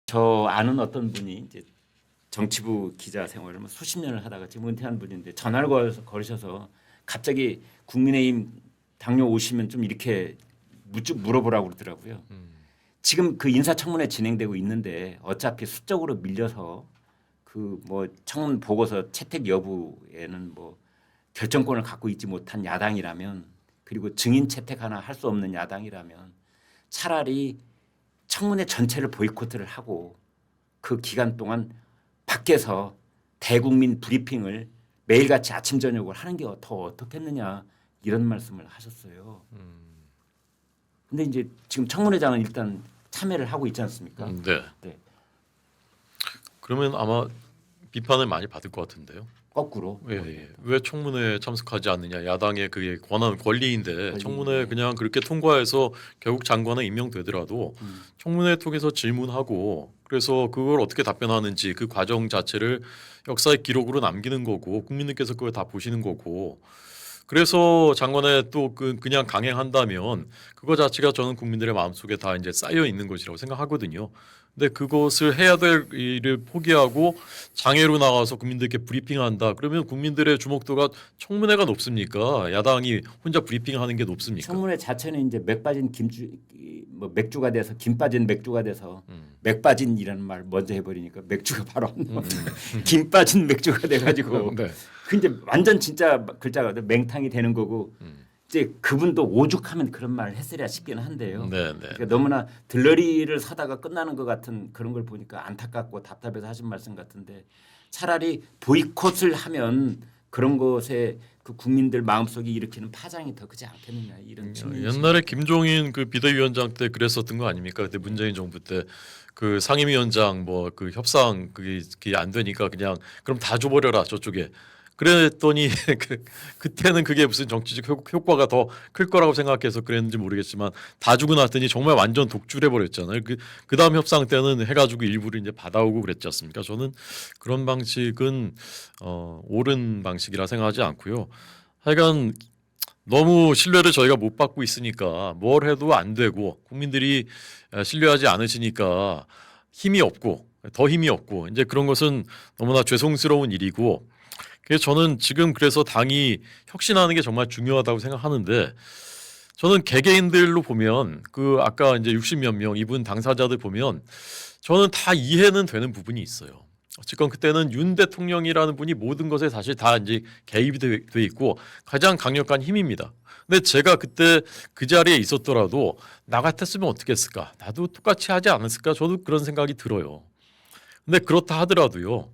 저 아는 어떤 분이 이제 정치부 기자 생활을 뭐 수십 년을 하다가 지금 은퇴한 분인데 전화를 걸으셔서 갑자기 국민의힘 당뇨 오시면 좀 이렇게 물어보라고 그러더라고요. 지금 그 인사청문회 진행되고 있는데 어차피 수적으로 밀려서 그 뭐 청문 보고서 채택 여부에는 뭐 결정권을 갖고 있지 못한 야당이라면 그리고 증인 채택 하나 할 수 없는 야당이라면 차라리 청문회 전체를 보이콧을 하고 그 기간 동안 밖에서 대국민 브리핑을 매일같이 아침 저녁을 하는 게 더 어떻겠느냐 이런 말씀을 하셨어요. 근데 이제 지금 청문회장은 일단 참여를 하고 있지 않습니까? 네. 네. 그러면 아마 비판을 많이 받을 것 같은데요. 거꾸로. 예. 왜 청문회에 참석하지 않느냐. 야당의 그게 권리인데 청문회 권리인데. 그냥 그렇게 통과해서 결국 장관에 임명되더라도 청문회 통해서 질문하고 그래서 그걸 어떻게 답변하는지 그 과정 자체를 역사의 기록으로 남기는 거고 국민들께서 그걸 다 보시는 거고 그래서 장관에 또 그냥 강행한다면 그거 자체가 저는 국민들의 마음속에 다 이제 쌓여 있는 것이라고 생각하거든요. 근데 그것을 해야 될 일을 포기하고 장애로 나와서 국민들께 브리핑한다. 그러면 국민들의 주목도가 청문회가 높습니까? 야당이 혼자 브리핑하는 게 높습니까? 청문회 자체는 이제 맥 빠진 뭐 맥주가 돼서 김 빠진 맥주가 돼서 맥 빠진이라는 말 먼저 해버리니까 맥주가 바로 김 빠진 맥주가 돼가지고 네. 그 이제 완전 진짜 글자가 맹탕이 되는 거고 이제 그분도 오죽하면 그런 말을 했으랴 싶기는 한데요. 네. 그러니까 너무나 들러리를 사다가 끝나는 것 같은 그런 걸 보니까 안타깝고 답답해서 하신 말씀 같은데 차라리 보이콧을 하면 그런 것에 그 국민들 마음속에 일으키는 파장이 더 크지 않겠느냐 이런 측면이 옛날에 김종인 그 비대위원장 때 그랬었던 거 아닙니까? 그때 문재인 정부 때 그 상임위원장 뭐 그 협상 그게 안 되니까 그냥 그럼 다 줘버려라 저쪽에. 그랬더니 그때는 그게 무슨 정치적 효과가 더 클 거라고 생각해서 그랬는지 모르겠지만 다 주고 났더니 정말 완전 독주해 버렸잖아요. 그 다음 협상 때는 해가지고 일부를 이제 받아오고 그랬지 않습니까? 저는 그런 방식은 옳은 방식이라 생각하지 않고요. 하여간 너무 신뢰를 저희가 못 받고 있으니까 뭘 해도 안 되고 국민들이 신뢰하지 않으시니까 더 힘이 없고 이제 그런 것은 너무나 죄송스러운 일이고 그래서 저는 지금 그래서 당이 혁신하는 게 정말 중요하다고 생각하는데 저는 개개인들로 보면 그 아까 이제 60몇 명 이분 당사자들 보면 저는 다 이해는 되는 부분이 있어요. 어쨌건 그때는 윤 대통령이라는 분이 모든 것에 사실 다 이제 개입이 돼 있고 가장 강력한 힘입니다. 근데 제가 그때 그 자리에 있었더라도 나 같았으면 어떻게 했을까? 나도 똑같이 하지 않았을까? 저도 그런 생각이 들어요. 근데 그렇다 하더라도요.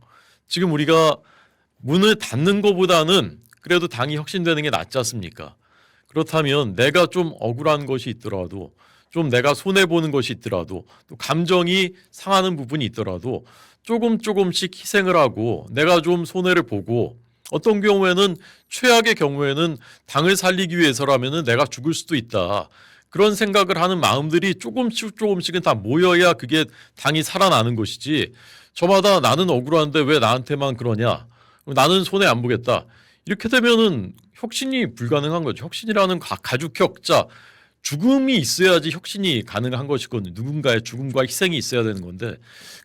지금 우리가 문을 닫는 것보다는 그래도 당이 혁신되는 게 낫지 않습니까? 그렇다면 내가 좀 억울한 것이 있더라도 좀 내가 손해보는 것이 있더라도 또 감정이 상하는 부분이 있더라도 조금씩 희생을 하고 내가 좀 손해를 보고 어떤 경우에는 최악의 경우에는 당을 살리기 위해서라면 내가 죽을 수도 있다. 그런 생각을 하는 마음들이 조금씩은 다 모여야 그게 당이 살아나는 것이지 저마다 나는 억울한데 왜 나한테만 그러냐. 나는 손해 안 보겠다. 이렇게 되면은 혁신이 불가능한 거죠. 혁신이라는 가죽 격자, 죽음이 있어야지 혁신이 가능한 것이거든요. 누군가의 죽음과 희생이 있어야 되는 건데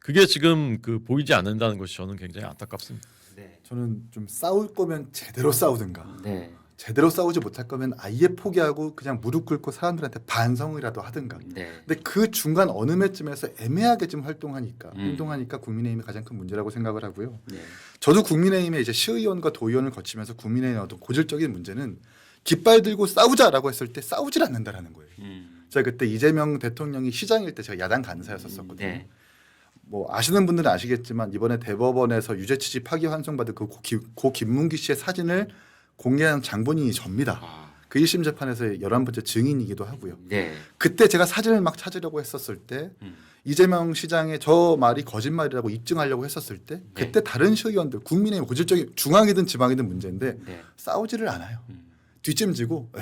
그게 지금 보이지 않는다는 것이 저는 굉장히 안타깝습니다. 네. 저는 좀 싸울 거면 제대로 싸우든가 네. 제대로 싸우지 못할 거면 아예 포기하고 그냥 무릎 꿇고 사람들한테 반성이라도 하든가. 네. 근데 그 중간 어느 매쯤에서 애매하게 좀 행동하니까 국민의힘이 가장 큰 문제라고 생각을 하고요. 네. 저도 국민의힘의 이제 시의원과 도의원을 거치면서 국민의힘의 어떤 고질적인 문제는 깃발 들고 싸우자라고 했을 때 싸우질 않는다라는 거예요. 제가 그때 이재명 대통령이 시장일 때 제가 야당 간사였었거든요. 네. 뭐 아시는 분들은 아시겠지만 이번에 대법원에서 유죄 취지 파기 환송받은 고 김문기 씨의 사진을 공개한 장본인이 접니다. 그 1심 재판에서 11번째 증인이기도 하고요. 네. 그때 제가 사진을 막 찾으려고 했었을 때 이재명 시장의 저 말이 거짓말이라고 입증하려고 했었을 때 그때 다른 시의원들 국민의힘 고질적인 중앙이든 지방이든 문제인데 네. 싸우지를 않아요. 뒷짐지고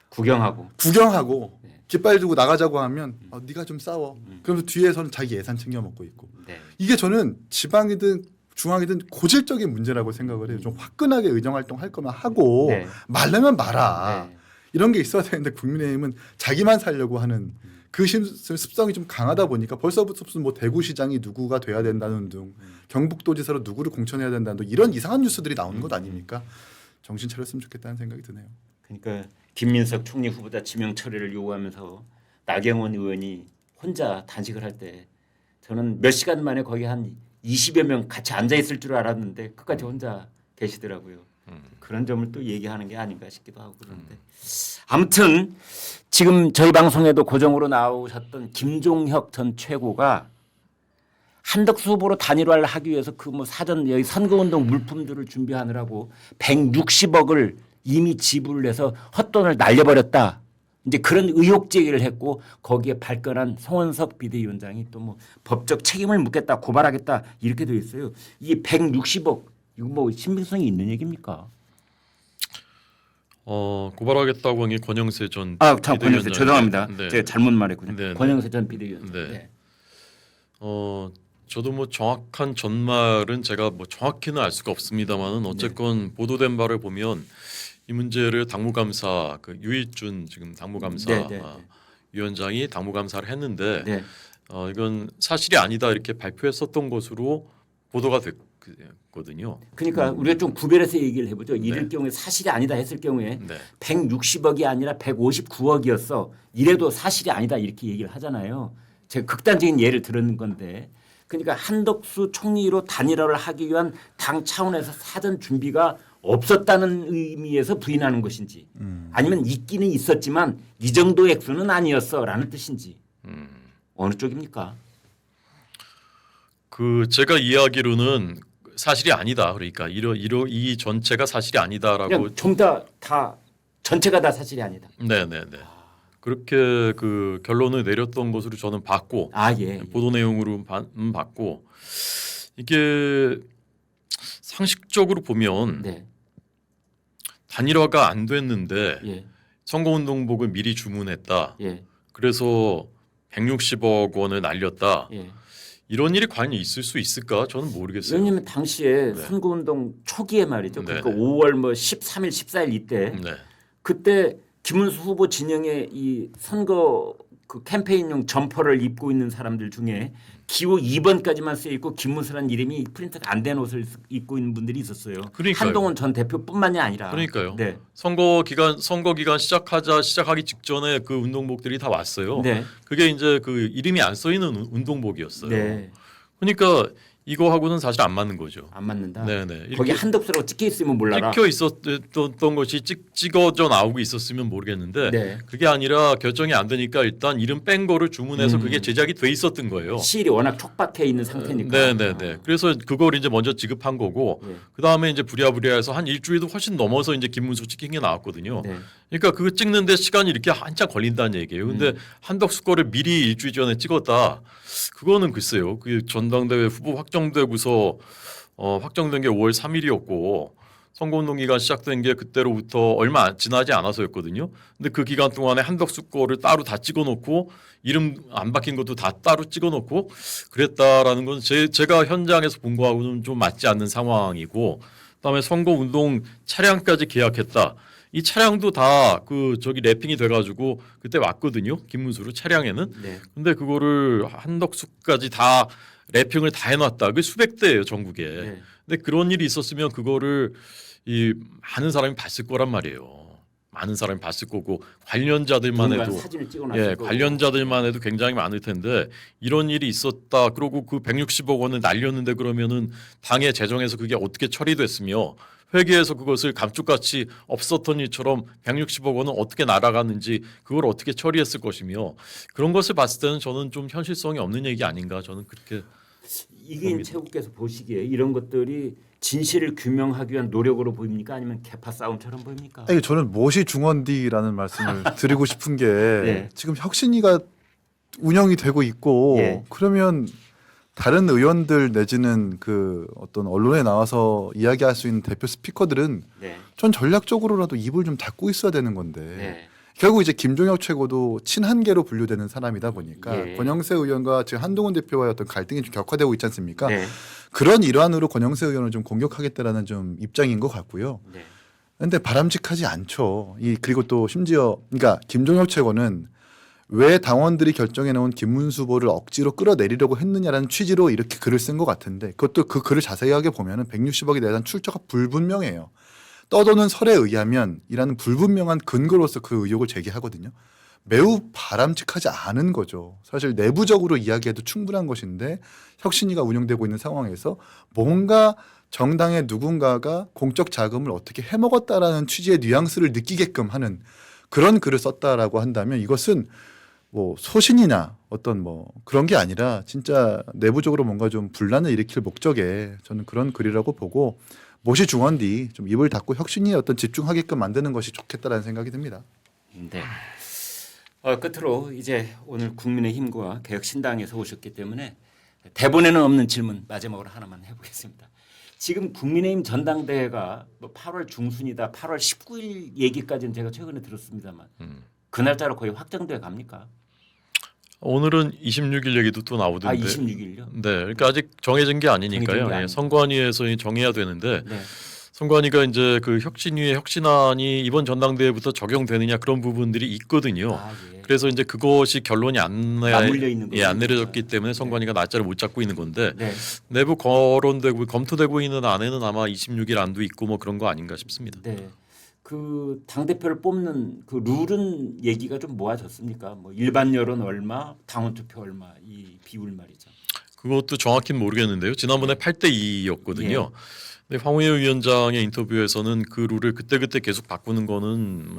구경하고 깃발 들고 나가자고 하면 네가 좀 싸워. 그러면서 뒤에서는 자기 예산 챙겨 먹고 있고. 네. 이게 저는 지방이든 중앙이든 고질적인 문제라고 생각을 해요. 좀 화끈하게 의정활동 할 거면 하고 네. 말려면 말아. 네. 이런 게 있어야 되는데 국민의힘은 자기만 살려고 하는 그 습성이 좀 강하다 보니까 벌써부터 무슨 뭐 대구시장이 누구가 돼야 된다는 등 경북도지사로 누구를 공천해야 된다는 등 이런 이상한 뉴스들이 나오는 것 아닙니까? 정신 차렸으면 좋겠다는 생각이 드네요. 그러니까 김민석 총리 후보자 지명 처리를 요구하면서 나경원 의원이 혼자 단식을 할 때 저는 몇 시간 만에 거기 한 20여 명 같이 앉아 있을 줄 알았는데 끝까지 혼자 계시더라고요. 그런 점을 또 얘기하는 게 아닌가 싶기도 하고 그런데 아무튼 지금 저희 방송에도 고정으로 나오셨던 김종혁 전 최고가 한덕수 후보로 단일화를 하기 위해서 그 뭐 사전 여기 선거운동 물품들을 준비하느라고 160억을 이미 지불을 해서 헛돈을 날려버렸다. 이제 그런 의혹 제기를 했고 거기에 발끈한 송원석 비대위원장이 또 뭐 법적 책임을 묻겠다 고발하겠다 이렇게 돼 있어요. 이게 160억 이거 뭐 신빙성이 있는 얘기입니까? 고발하겠다고 한 게 권영세 전 참 권영세 죄송합니다. 네. 제가 잘못 말했군요. 네, 네. 권영세 전 비대위원장. 네. 네. 저도 뭐 정확한 전말은 제가 뭐 정확히는 알 수가 없습니다만은 어쨌건 보도된 바를 보면 이 문제를 당무감사 그 유일준 지금 당무감사 네, 네, 네. 위원장이 당무감사를 했는데 네. 이건 사실이 아니다 이렇게 발표했었던 것으로 보도가 됐거든요. 그러니까 우리가 좀 구별해서 얘기를 해보죠. 이럴 네. 경우에 사실이 아니다 했을 경우에 네. 160억이 아니라 159억이었어. 이래도 사실이 아니다 이렇게 얘기를 하잖아요. 제가 극단적인 예를 들었는 건데 그러니까 한덕수 총리로 단일화를 하기 위한 당 차원에서 사전 준비가 없었다는 의미에서 부인하는 것인지 아니면 있기는 있었지만 이 정도 액수는 아니었어라는 뜻인지 어느 쪽입니까? 그 제가 이해하기로는 사실이 아니다. 그러니까 이 전체가 사실이 아니다라고 그냥 전부 다 전체가 다 사실이 아니다. 네네네. 그렇게 그 결론을 내렸던 것으로 저는 봤고 예. 보도 내용으로 봤고 이게 상식적으로 보면 네. 단일화가 안 됐는데 예. 선거운동복을 미리 주문했다. 예. 그래서 160억 원을 날렸다. 예. 이런 일이 과연 있을 수 있을까? 저는 모르겠어요. 왜냐하면 당시에 네. 선거운동 초기에 말이죠. 그러니까 네네. 5월 뭐 13일, 14일 이때 네. 그때 김문수 후보 진영의 이 선거 그 캠페인용 점퍼를 입고 있는 사람들 중에 기호 2번까지만 쓰여 있고 김문수라는 이름이 프린트가 안 된 옷을 입고 있는 분들이 있었어요. 그러니까요. 한동훈 전 대표뿐만이 아니라. 그러니까요. 네. 선거 기간 시작하기 직전에 그 운동복들이 다 왔어요. 네. 그게 이제 그 이름이 안 써 있는 운동복이었어요. 네. 그러니까 이거하고는 사실 안 맞는 거죠. 안 맞는다. 네네. 거기 이렇게 한덕수라고 찍혀 있으면 몰라라. 찍혀 있었던 것이 찍어져 나오고 있었으면 모르겠는데 네. 그게 아니라 결정이 안 되니까 일단 이름 뺀 거를 주문해서 그게 제작이 돼 있었던 거예요. 시일이 워낙 촉박해 있는 상태니까. 네네네. 그래서 그걸 이제 먼저 지급한 거고 네. 그 다음에 이제 부랴부랴해서 한 일주일도 훨씬 넘어서 이제 김문수 찍힌 게 나왔거든요. 네. 그러니까 그거 찍는데 시간이 이렇게 한참 걸린다는 얘기예요. 근데 한덕수 거를 미리 일주일 전에 찍었다. 그거는 글쎄요. 그 전당대회 후보 확정되고서 확정된 게 5월 3일이었고 선거운동 기간 시작된 게 그때로부터 얼마 지나지 않아서였거든요. 근데 그 기간 동안에 한덕수 거를 따로 다 찍어놓고 이름 안 바뀐 것도 다 따로 찍어놓고 그랬다라는 건 제가 현장에서 본 거하고는 좀 맞지 않는 상황이고 그다음에 선거운동 차량까지 계약했다. 이 차량도 다 그 저기 랩핑이 돼가지고 그때 왔거든요. 김문수로 차량에는. 네. 근데 그거를 한덕수까지 다 랩핑을 다 해놨다. 그게 수백 대예요 전국에. 네. 근데 그런 일이 있었으면 그거를 이 많은 사람이 봤을 거란 말이에요. 많은 사람이 봤을 거고 관련자들만 누군가 해도 사진을 찍어놨을 예 거고. 관련자들만 해도 굉장히 많을 텐데 이런 일이 있었다. 그러고 그 160억 원을 날렸는데 그러면은 당의 재정에서 그게 어떻게 처리됐으며 회계에서 그것을 감쪽같이 없었던 일처럼 160억 원은 어떻게 날아갔는지 그걸 어떻게 처리했을 것이며 그런 것을 봤을 때는 저는 좀 현실성이 없는 얘기 아닌가 저는 그렇게 이게 봅니다. 최고께서 보시기에 이런 것들이 진실을 규명하기 위한 노력으로 보입니까? 아니면 개파 싸움처럼 보입니까? 아니, 저는 무엇이 중원디라는 말씀을 드리고 싶은 게 네. 지금 혁신위가 운영이 되고 있고 예. 그러면 다른 의원들 내지는 그 어떤 언론에 나와서 이야기할 수 있는 대표 스피커들은 네. 전 전략적으로라도 입을 좀 닫고 있어야 되는 건데 네. 결국 이제 김종혁 최고도 친한계로 분류되는 사람이다 보니까 예. 권영세 의원과 지금 한동훈 대표와의 어떤 갈등이 좀 격화되고 있지 않습니까? 네. 그런 일환으로 권영세 의원을 좀 공격하겠다라는 좀 입장인 것 같고요. 네. 근데 바람직하지 않죠. 그리고 또 심지어 그러니까 김종혁 최고는 왜 당원들이 결정해 놓은 김문수 후보를 억지로 끌어내리려고 했느냐라는 취지로 이렇게 글을 쓴 것 같은데 그것도 그 글을 자세하게 보면은 160억에 대한 출처가 불분명해요. 떠도는 설에 의하면 이라는 불분명한 근거로서 그 의혹을 제기하거든요. 매우 바람직하지 않은 거죠. 사실 내부적으로 이야기해도 충분한 것인데 혁신위가 운영되고 있는 상황에서 뭔가 정당의 누군가가 공적 자금을 어떻게 해먹었다라는 취지의 뉘앙스를 느끼게끔 하는 그런 글을 썼다라고 한다면 이것은 뭐 소신이나 어떤 뭐 그런 게 아니라 진짜 내부적으로 뭔가 좀 분란을 일으킬 목적에 저는 그런 글이라고 보고 못이 중헌디 좀 입을 닫고 혁신위에 어떤 집중하게끔 만드는 것이 좋겠다라는 생각이 듭니다. 네. 끝으로 이제 오늘 국민의힘과 개혁신당에서 오셨기 때문에 대본에는 없는 질문 마지막으로 하나만 해보겠습니다. 지금 국민의힘 전당대회가 뭐 8월 중순이다, 8월 19일 얘기까지는 제가 최근에 들었습니다만 그 날짜로 거의 확정돼 갑니까? 오늘은 26일 얘기도 또 나오던데. 26일요? 네, 그러니까 아직 정해진 게 아니니까요. 정해진 게 예, 아니죠. 선관위에서 정해야 되는데 네. 선관위가 이제 그 혁신위의 혁신안이 이번 전당대회부터 적용되느냐 그런 부분들이 있거든요. 예. 그래서 이제 그것이 결론이 맞물려 있는 안 거죠. 내려졌기 때문에 선관위가 날짜를 못 잡고 있는 건데 네. 내부 거론되고 검토되고 있는 안에는 아마 26일 안도 있고 뭐 그런 거 아닌가 싶습니다. 네. 그 당 대표를 뽑는 그 룰은 얘기가 좀 모아졌습니까? 뭐 일반 여론 얼마, 당원 투표 얼마 이 비율 말이죠. 그것도 정확히는 모르겠는데요. 지난번에 8대 2였거든요. 근데 황우여 위원장의 인터뷰에서는 그 룰을 그때그때 계속 바꾸는 거는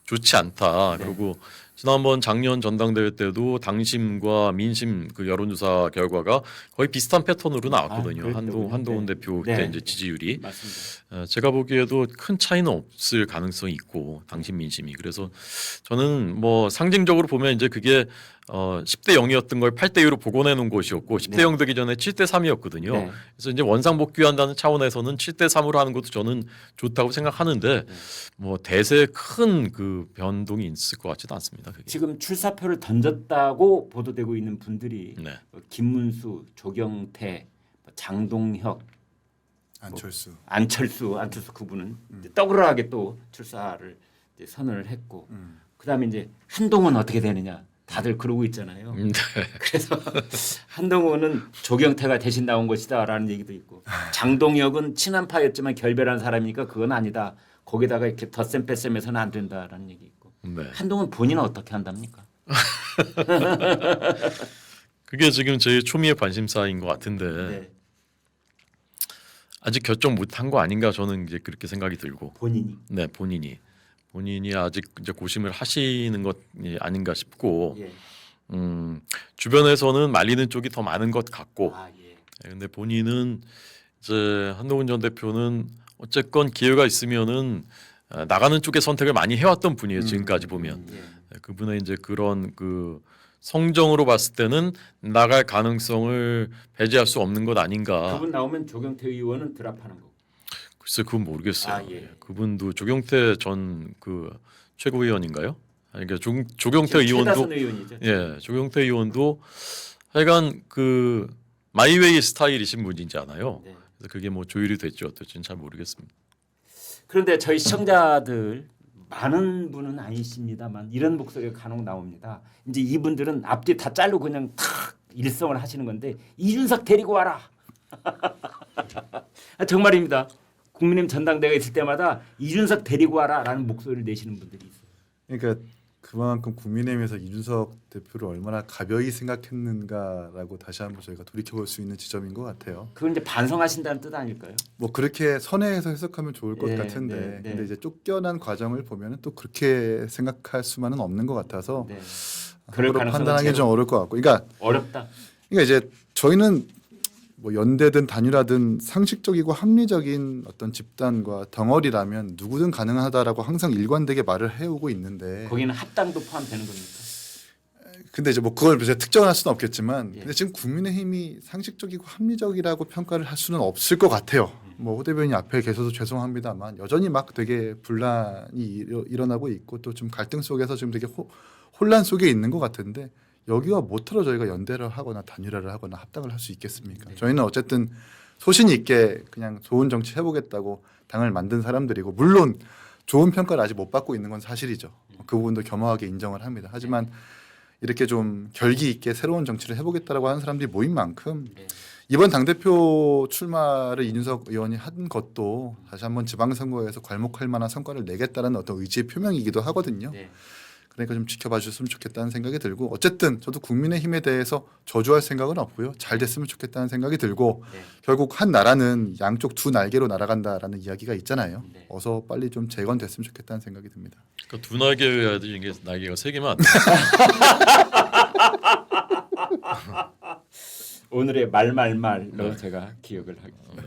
좋지 않다. 네. 그리고 지난번 작년 전당대회 때도 당심과 민심 그 여론조사 결과가 거의 비슷한 패턴으로 나왔거든요. 그랬더군요. 한동훈 네. 대표 네. 때 이제 지지율이 맞습니다. 제가 보기에도 큰 차이는 없을 가능성이 있고 당심 민심이 그래서 저는 뭐 상징적으로 보면 이제 그게 10대 0이었던 걸 8대 2로 복원해 놓은 것이었고 10대 네. 0 되기 전에 7대 3이었거든요. 네. 그래서 이제 원상복귀한다는 차원에서는 7대 3으로 하는 것도 저는 좋다고 생각하는데 뭐 대세 큰 그 변동이 있을 것 같지도 않습니다. 그게. 지금 출사표를 던졌다고 보도되고 있는 분들이 네. 김문수, 조경태, 장동혁, 안철수 그분은 이제 떡으로하게 또 출사를 이제 선언을 했고 그다음에 이제 한동훈 어떻게 되느냐 다들 그러고 있잖아요. 네. 그래서 한동훈은 조경태가 대신 나온 것이다라는 얘기도 있고 장동혁은 친한파였지만 결별한 사람이니까 그건 아니다. 거기다가 이렇게 덧셈 뺄셈해서는 안 된다라는 얘기 있고 네. 한동훈 본인은 어떻게 한답니까? 그게 지금 제일 초미의 관심사인 것 같은데 네. 아직 결정 못한 거 아닌가 저는 이제 그렇게 생각이 들고. 본인이. 네, 본인이 아직 이제 고심을 하시는 것이 아닌가 싶고, 예. 주변에서는 말리는 쪽이 더 많은 것 같고, 예. 근데 본인은 이제 한동훈 전 대표는 어쨌건 기회가 있으면은 나가는 쪽의 선택을 많이 해왔던 분이에요. 지금까지 보면 그분의 이제 그런 그 성정으로 봤을 때는 나갈 가능성을 배제할 수 없는 것 아닌가. 그분 나오면 조경태 의원은 드랍하는 거고. 글쎄 그건 모르겠어요. 예. 그분도 조경태 전 그 최고위원인가요? 아니 그러니까 조경태 의원도 최다선 의원이죠. 예, 조경태 의원도 하여간 그 마이웨이 스타일이신 분이잖아요. 네. 그래서 그게 뭐 조율이 됐죠 어떨지는 잘 모르겠습니다. 그런데 저희 시청자들 많은 분은 아니십니다만 이런 목소리가 간혹 나옵니다. 이제 이분들은 앞뒤 다 자르고 그냥 탁 일성을 하시는 건데 이준석 데리고 와라. 정말입니다. 국민의힘 전당대회가 있을 때마다 이준석 데리고 와라라는 목소리를 내시는 분들이 있어요. 그러니까 그만큼 국민의힘에서 이준석 대표를 얼마나 가벼이 생각했는가라고 다시 한번 저희가 돌이켜볼 수 있는 지점인 것 같아요. 그건 이제 반성하신다는 뜻 아닐까요? 뭐 그렇게 선회해서 해석하면 좋을 것 네, 같은데 네, 네. 근데 이제 쫓겨난 과정을 보면 또 그렇게 생각할 수만은 없는 것 같아서 네. 그럴 함부로 가능성은 판단하기 제로. 좀 어려울 것 같고 그러니까 어렵다. 이제 저희는 뭐 연대든 단일화든 상식적이고 합리적인 어떤 집단과 덩어리라면 누구든 가능하다라고 항상 일관되게 말을 해오고 있는데 거기는 합당도 포함되는 겁니까? 근데 이제 뭐 그걸 이제 특정할 수는 없겠지만 예. 근데 지금 국민의힘이 상식적이고 합리적이라고 평가를 할 수는 없을 것 같아요. 뭐 호 대변인 앞에 계셔서 죄송합니다만 여전히 막 되게 분란이 일어나고 있고 또 좀 갈등 속에서 지금 되게 혼란 속에 있는 것 같은데 여기와 못하러 저희가 연대를 하거나 단일화를 하거나 합당을 할 수 있겠습니까? 네. 저희는 어쨌든 소신 있게 그냥 좋은 정치 해보겠다고 당을 만든 사람들이고 물론 좋은 평가를 아직 못 받고 있는 건 사실이죠. 그 부분도 겸허하게 인정을 합니다. 하지만 이렇게 좀 결기 있게 새로운 정치를 해보겠다라고 하는 사람들이 모인 만큼 네. 이번 당대표 출마를 이준석 의원이 한 것도 다시 한번 지방선거에서 괄목할 만한 성과를 내겠다는 어떤 의지의 표명이기도 하거든요. 네. 그러니까 좀 지켜봐 주셨으면 좋겠다는 생각이 들고 어쨌든 저도 국민의힘에 대해서 저주할 생각은 없고요. 잘 됐으면 좋겠다는 생각이 들고 네. 결국 한 나라는 양쪽 두 날개로 날아간다라는 이야기가 있잖아요. 네. 어서 빨리 좀 재건됐으면 좋겠다는 생각이 듭니다. 그러니까 두 날개여야 되는 게 날개가 세 개면 안 돼. 오늘의 말말말로 제가 기억을 하겠습니다.